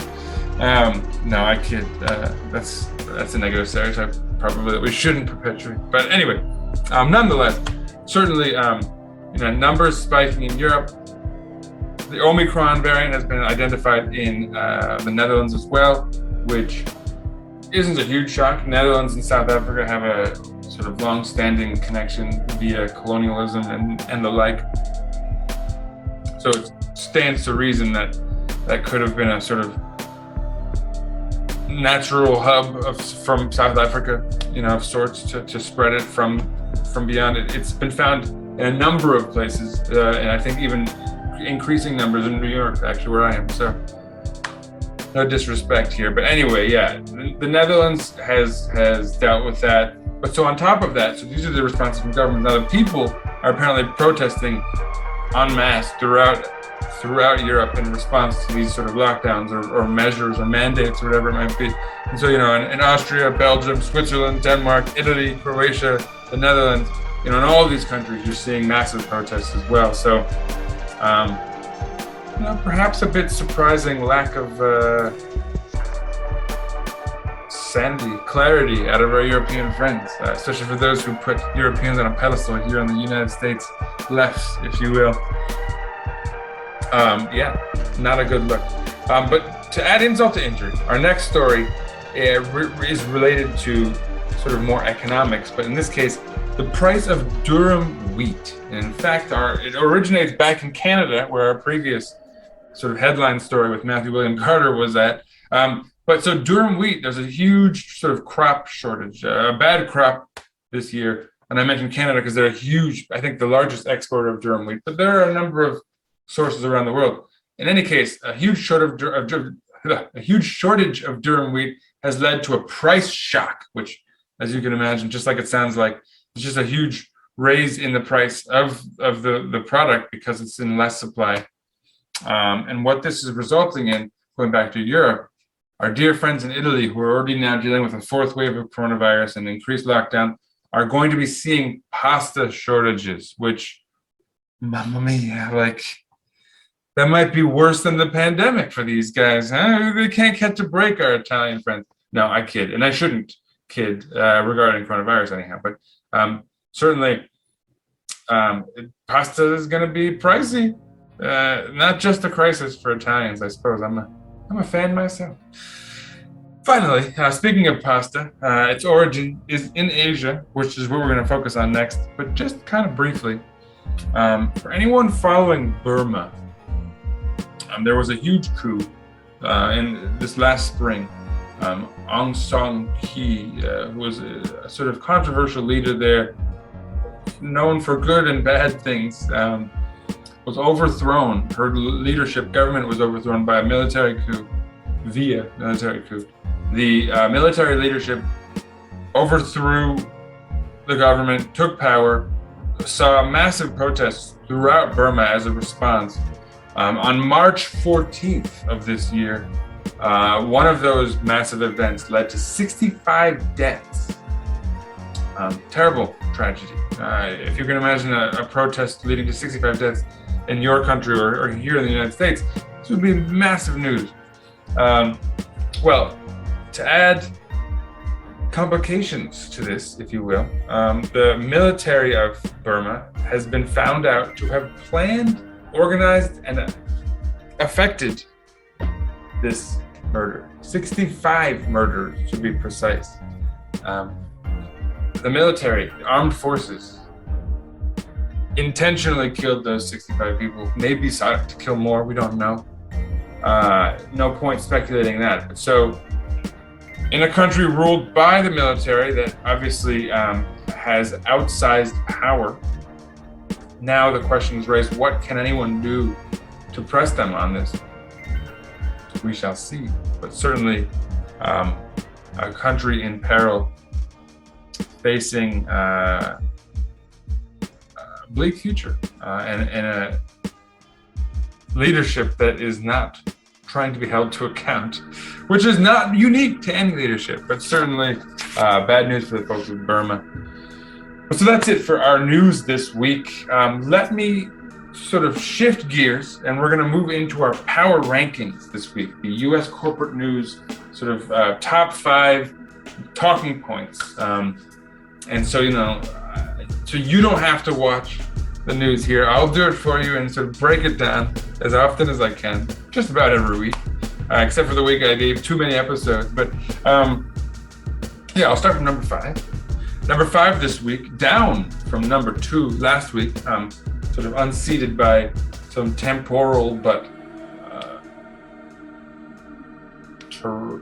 No, I kid. That's a negative stereotype, probably, that we shouldn't perpetuate. But anyway, nonetheless, certainly, numbers spiking in Europe. The Omicron variant has been identified in the Netherlands as well, which isn't a huge shock. Netherlands and South Africa have a sort of long-standing connection via colonialism and the like. So it stands to reason that could have been a sort of natural hub from South Africa, of sorts, to spread it from beyond it. It's been found in a number of places, and I think even increasing numbers in New York, actually, where I am. So no disrespect here, but anyway, yeah, the Netherlands has dealt with that. But so on top of that, so these are the responses from government. Now the people are apparently protesting en masse throughout Europe in response to these sort of lockdowns or measures or mandates or whatever it might be. And so, in Austria, Belgium, Switzerland, Denmark, Italy, Croatia, the Netherlands, in all of these countries, you're seeing massive protests as well. So, perhaps a bit surprising lack of sanity, clarity out of our European friends, especially for those who put Europeans on a pedestal here in the United States left, if you will. Not a good look. But to add insult to injury, our next story is related to sort of more economics, but in this case, the price of durum wheat. And in fact, it originates back in Canada, where our previous sort of headline story with Matthew William Carter was at. But so durum wheat, there's a huge sort of crop shortage, a bad crop this year. And I mentioned Canada because they're I think the largest exporter of durum wheat, but there are a number of sources around the world. In any case, a huge shortage of durum wheat has led to a price shock, which, as you can imagine, just like it sounds like, it's just a huge raise in the price of the product because it's in less supply. And what this is resulting in, going back to Europe, our dear friends in Italy, who are already now dealing with a fourth wave of coronavirus and increased lockdown, are going to be seeing pasta shortages, which, mamma mia, that might be worse than the pandemic for these guys, huh? They can't catch a break, our Italian friends. No, I kid, and I shouldn't kid regarding coronavirus anyhow. But certainly, pasta is going to be pricey. Not just a crisis for Italians, I suppose. I'm a fan myself. Finally, speaking of pasta, its origin is in Asia, which is what we're going to focus on next. But just kind of briefly, for anyone following Burma, there was a huge coup in this last spring. Aung San Suu Kyi, who was a sort of controversial leader there, known for good and bad things, was overthrown. Her government was overthrown by a military coup, via military coup. The military leadership overthrew the government, took power, saw massive protests throughout Burma as a response. On March 14th of this year, one of those massive events led to 65 deaths. Terrible tragedy. If you can imagine a protest leading to 65 deaths in your country or here in the United States, this would be massive news. Well, to add complications to this, if you will, the military of Burma has been found out to have planned, organized, and affected this murder. 65 murders, to be precise. The military, the armed forces, intentionally killed those 65 people. Maybe sought to kill more, we don't know. No point speculating that. So, in a country ruled by the military that obviously has outsized power, now the question is raised, what can anyone do to press them on this? We shall see. But certainly a country in peril, facing a bleak future and a leadership that is not trying to be held to account, which is not unique to any leadership, but certainly bad news for the folks of Burma. So that's it for our news this week. Let me sort of shift gears, and we're going to move into our power rankings this week, the U.S. corporate news sort of top 5 talking points. And so, so you don't have to watch the news here. I'll do it for you and sort of break it down as often as I can, just about every week, except for the week I gave too many episodes. But I'll start from number 5. Number 5 this week, down from number 2 last week, sort of unseated by some temporal but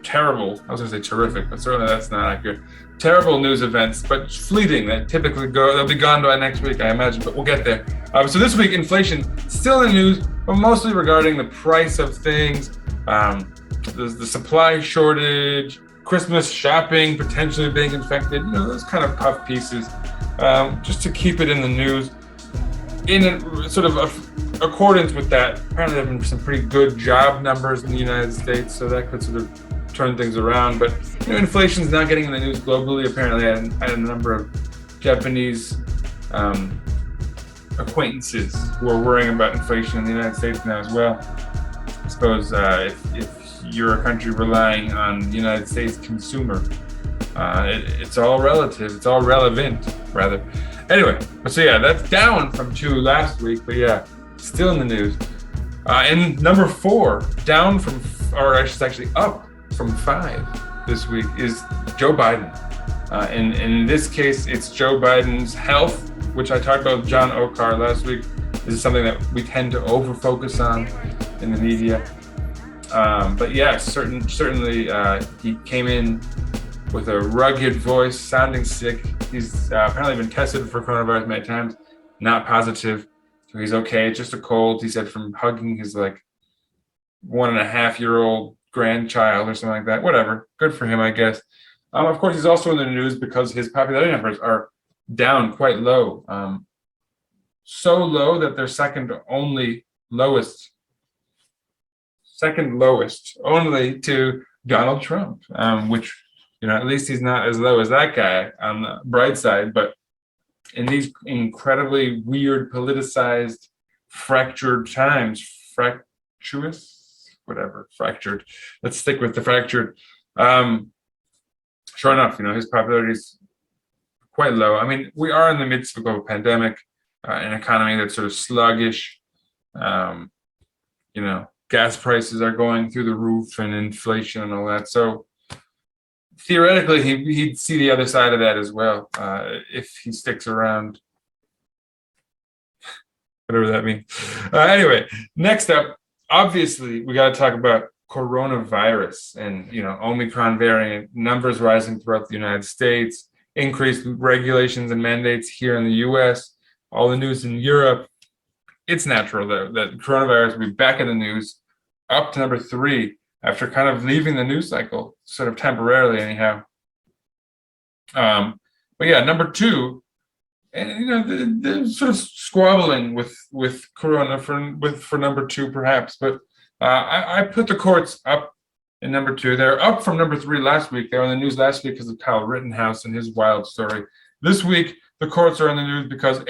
terrible, I was going to say terrific, but certainly that's not accurate. Terrible news events, but fleeting, that typically they'll be gone by next week, I imagine, but we'll get there. So this week, inflation still in the news, but mostly regarding the price of things, the supply shortage, Christmas shopping potentially being infected, those kind of puff pieces, just to keep it in the news. In a sort of accordance with that, apparently there have been some pretty good job numbers in the United States, so that could sort of turn things around. But inflation is not getting in the news globally. Apparently, I had a number of Japanese acquaintances who are worrying about inflation in the United States now as well. I suppose if you're a country relying on the United States consumer, it's all relative. It's all relevant, rather. Anyway, so that's down from 2 last week, but still in the news. And number 4, down from, or actually it's actually up from 5 this week, is Joe Biden. And in this case, it's Joe Biden's health, which I talked about with John Okar last week. This is something that we tend to over-focus on in the media. But certainly he came in with a rugged voice, sounding sick. He's apparently been tested for coronavirus many times, not positive. So he's okay, it's just a cold, he said, from hugging his 1.5-year-old grandchild or something like that. Whatever, good for him, I guess. Of course, he's also in the news because his popularity numbers are down quite low. So low that they're second lowest only to Donald Trump, which, at least he's not as low as that guy on the bright side. But in these incredibly weird, politicized, fractured times, fractured. Let's stick with the fractured. Sure enough, his popularity is quite low. I mean, we are in the midst of a global pandemic, an economy that's sort of sluggish. Gas prices are going through the roof and inflation and all that. So theoretically, he'd see the other side of that as well if he sticks around. Whatever that means. Anyway, next up, obviously, we got to talk about coronavirus and, Omicron variant, numbers rising throughout the United States, increased regulations and mandates here in the US, all the news in Europe. It's natural, though, that coronavirus will be back in the news, up to number 3, after kind of leaving the news cycle, sort of temporarily anyhow. But number 2, and the sort of squabbling with Corona for number 2 perhaps, but I put the courts up in number 2. They're up from number 3 last week. They were in the news last week because of Kyle Rittenhouse and his wild story. This week, the courts are in the news because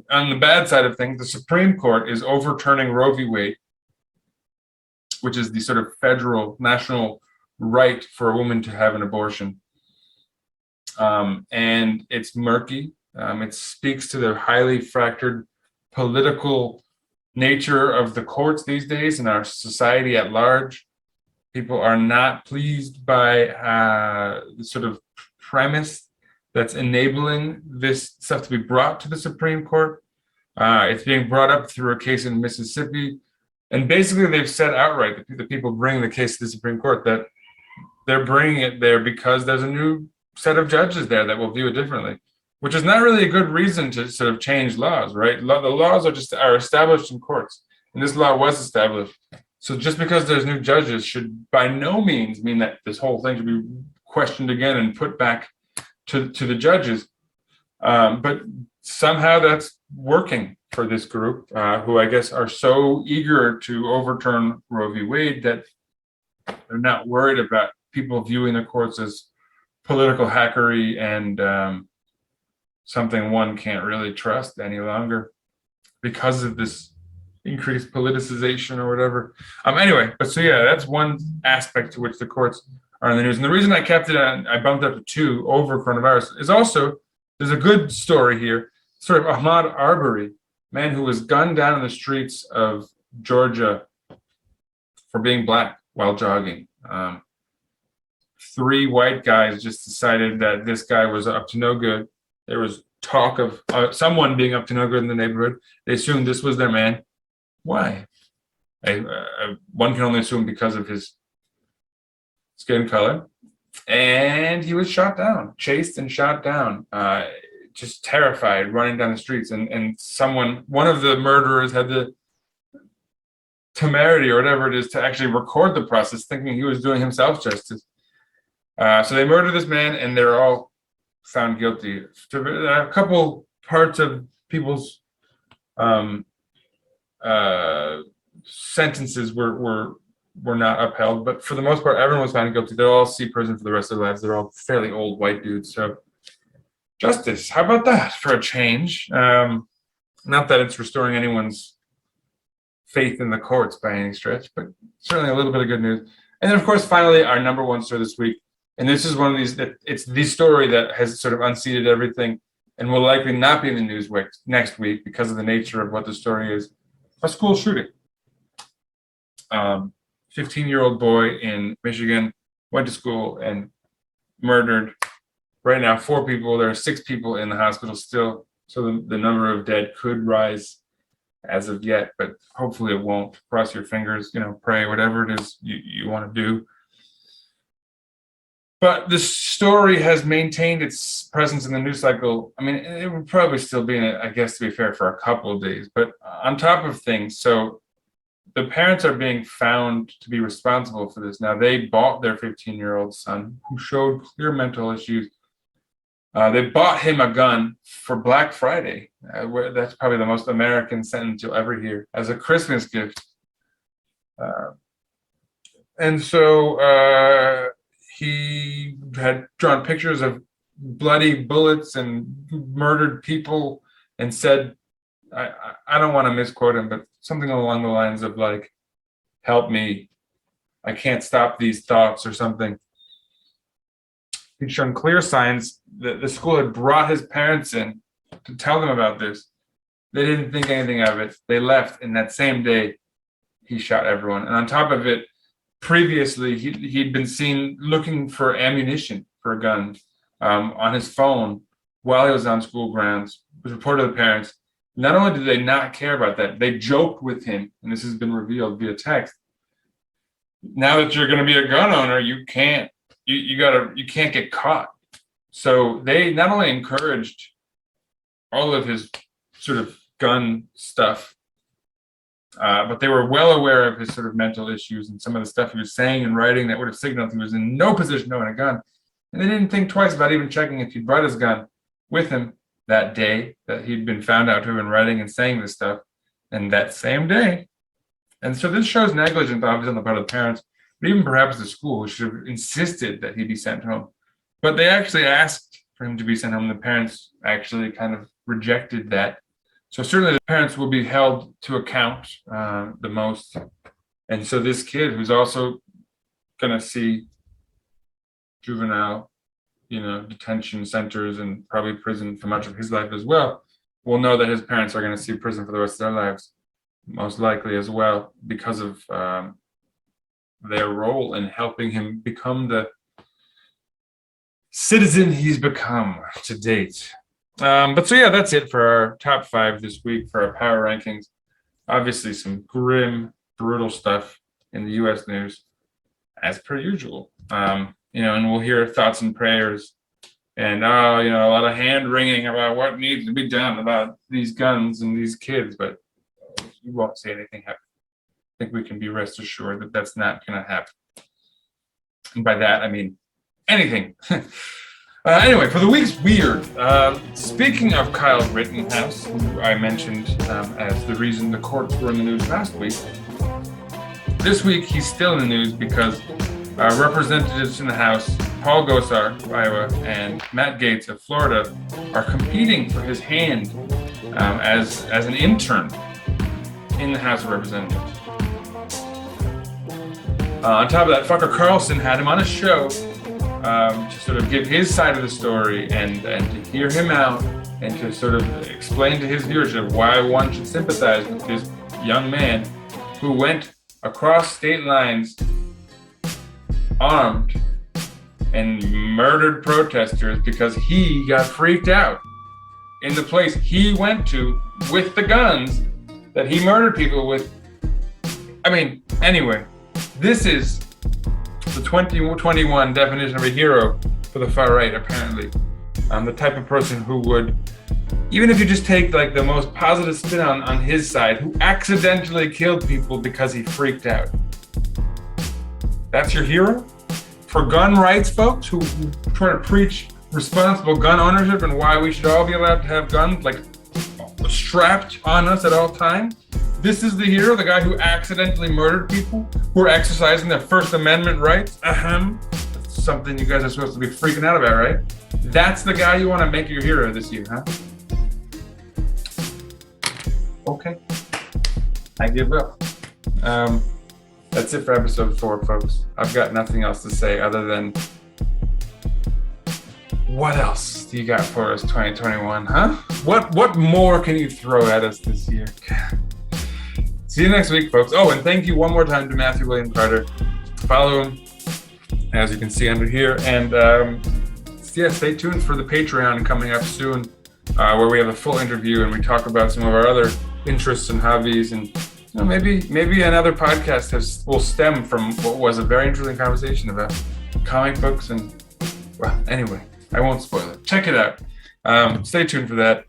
on the bad side of things, the Supreme Court is overturning Roe v. Wade, which is the sort of federal national right for a woman to have an abortion. And it's murky. It speaks to the highly fractured political nature of the courts these days and our society at large. People are not pleased by the sort of premise that's enabling this stuff to be brought to the Supreme Court. It's being brought up through a case in Mississippi. And basically, they've said outright, the people bringing the case to the Supreme Court, that they're bringing it there because there's a new set of judges there that will view it differently, which is not really a good reason to sort of change laws, right? The laws are established in courts, and this law was established. So just because there's new judges should by no means mean that this whole thing should be questioned again and put back to the judges. But somehow that's working for this group, who I guess are so eager to overturn Roe v. Wade that they're not worried about people viewing the courts as political hackery and something one can't really trust any longer because of this increased politicization or whatever. Anyway, but so yeah, that's one aspect to which the courts are in the news. And the reason I kept it on, I bumped up to 2 over coronavirus, is also there's a good story here. Story of Ahmaud Arbery, man who was gunned down in the streets of Georgia for being black while jogging. 3 white guys just decided that this guy was up to no good. There was talk of someone being up to no good in the neighborhood. They assumed this was their man. Why? One can only assume because of his skin color. And he was shot down, chased and shot down, just terrified, running down the streets. And one of the murderers had the temerity or whatever it is to actually record the process, thinking he was doing himself justice. So they murdered this man, and they're all found guilty. A couple parts of people's sentences were not upheld, but for the most part, everyone was found guilty. They'll all see prison for the rest of their lives. They're all fairly old white dudes. So justice, how about that for a change? Not that it's restoring anyone's faith in the courts by any stretch, but certainly a little bit of good news. And then, of course, finally, our number one story this week. And this is one of these, it's the story that has sort of unseated everything and will likely not be in the news next week because of the nature of what the story is. A school shooting. 15-year-old boy in Michigan went to school and murdered. Right now, 4 people. There are 6 people in the hospital still. So the number of dead could rise as of yet, but hopefully it won't. Cross your fingers, pray, whatever it is you want to do. But the story has maintained its presence in the news cycle. I mean, it would probably still be in it, I guess, to be fair, for a couple of days. But on top of things, so the parents are being found to be responsible for this. Now, they bought their 15-year-old son, who showed clear mental issues. They bought him a gun for Black Friday. That's probably the most American sentence you'll ever hear, as a Christmas gift. And so he had drawn pictures of bloody bullets and murdered people and said, I don't want to misquote him, but something along the lines of like, help me, I can't stop these thoughts or something. He'd shown clear signs that the school had brought his parents in to tell them about this. They didn't think anything of it. They left, and that same day, he shot everyone. And on top of it, previously, he'd been seen looking for ammunition for a gun on his phone while he was on school grounds. It was reported to the parents. Not only did they not care about that, they joked with him, and this has been revealed via text. Now that you're going to be a gun owner, you can't get caught. So they not only encouraged all of his sort of gun stuff, but they were well aware of his sort of mental issues and some of the stuff he was saying and writing that would have signaled he was in no position to own a gun. And they didn't think twice about even checking if he'd brought his gun with him that day that he'd been found out to have been writing and saying this stuff, and that same day. And so this shows negligence, obviously, on the part of the parents, but even perhaps the school, who should have insisted that he be sent home. But they actually asked for him to be sent home. The parents actually kind of rejected that. So certainly the parents will be held to account the most. And so this kid, who's also going to see juvenile, detention centers and probably prison for much of his life as well, will know that his parents are going to see prison for the rest of their lives, most likely as well, because of their role in helping him become the citizen he's become to date. But so yeah, that's it for our top 5 this week for our power rankings. Obviously some grim, brutal stuff in the U.S. news, as per usual. And we'll hear thoughts and prayers and, a lot of hand wringing about what needs to be done about these guns and these kids, but you won't see anything happen. I think we can be rest assured that that's not going to happen. And by that, I mean anything. Anyway, for the week's Weird, speaking of Kyle Rittenhouse, who I mentioned as the reason the courts were in the news last week, this week he's still in the news because representatives in the House, Paul Gosar of Iowa and Matt Gaetz of Florida, are competing for his hand as an intern in the House of Representatives. On top of that, fucker Carlson had him on a show to sort of give his side of the story and to hear him out and to sort of explain to his viewership why one should sympathize with this young man who went across state lines armed and murdered protesters because he got freaked out in the place he went to with the guns that he murdered people with. I mean, anyway, this is the 2021 definition of a hero for the far right, apparently. I'm the type of person who would, even if you just take like the most positive spin on his side, who accidentally killed people because he freaked out. That's your hero? For gun rights folks who try to preach responsible gun ownership and why we should all be allowed to have guns like strapped on us at all times. This is the hero, the guy who accidentally murdered people who are exercising their First Amendment rights. That's something you guys are supposed to be freaking out about, right? That's the guy you want to make your hero this year, huh? Okay. I give up. That's it for episode 4, folks. I've got nothing else to say other than, what else do you got for us 2021, huh? What more can you throw at us this year? See you next week, folks. Oh, and thank you one more time to Matthew William Carter. Follow him, as you can see under here. And yeah, stay tuned for the Patreon coming up soon, where we have a full interview and we talk about some of our other interests and hobbies. And you know, maybe another podcast will stem from what was a very interesting conversation about comic books. And well, anyway, I won't spoil it. Check it out. Stay tuned for that.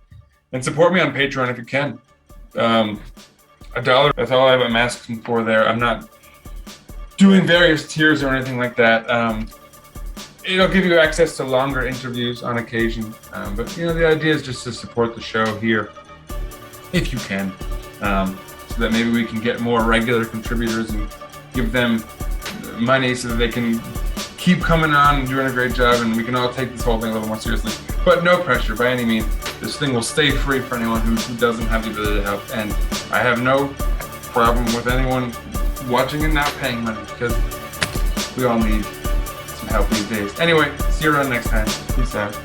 And support me on Patreon if you can. $1, that's all I'm asking for there. I'm not doing various tiers or anything like that. It'll give you access to longer interviews on occasion. But you know, the idea is just to support the show here, if you can, so that maybe we can get more regular contributors and give them money so that they can keep coming on and doing a great job, and we can all take this whole thing a little more seriously. But no pressure by any means. This thing will stay free for anyone who doesn't have the ability to help. And I have no problem with anyone watching and not paying money, because we all need some help these days. Anyway, see you around next time. Peace out.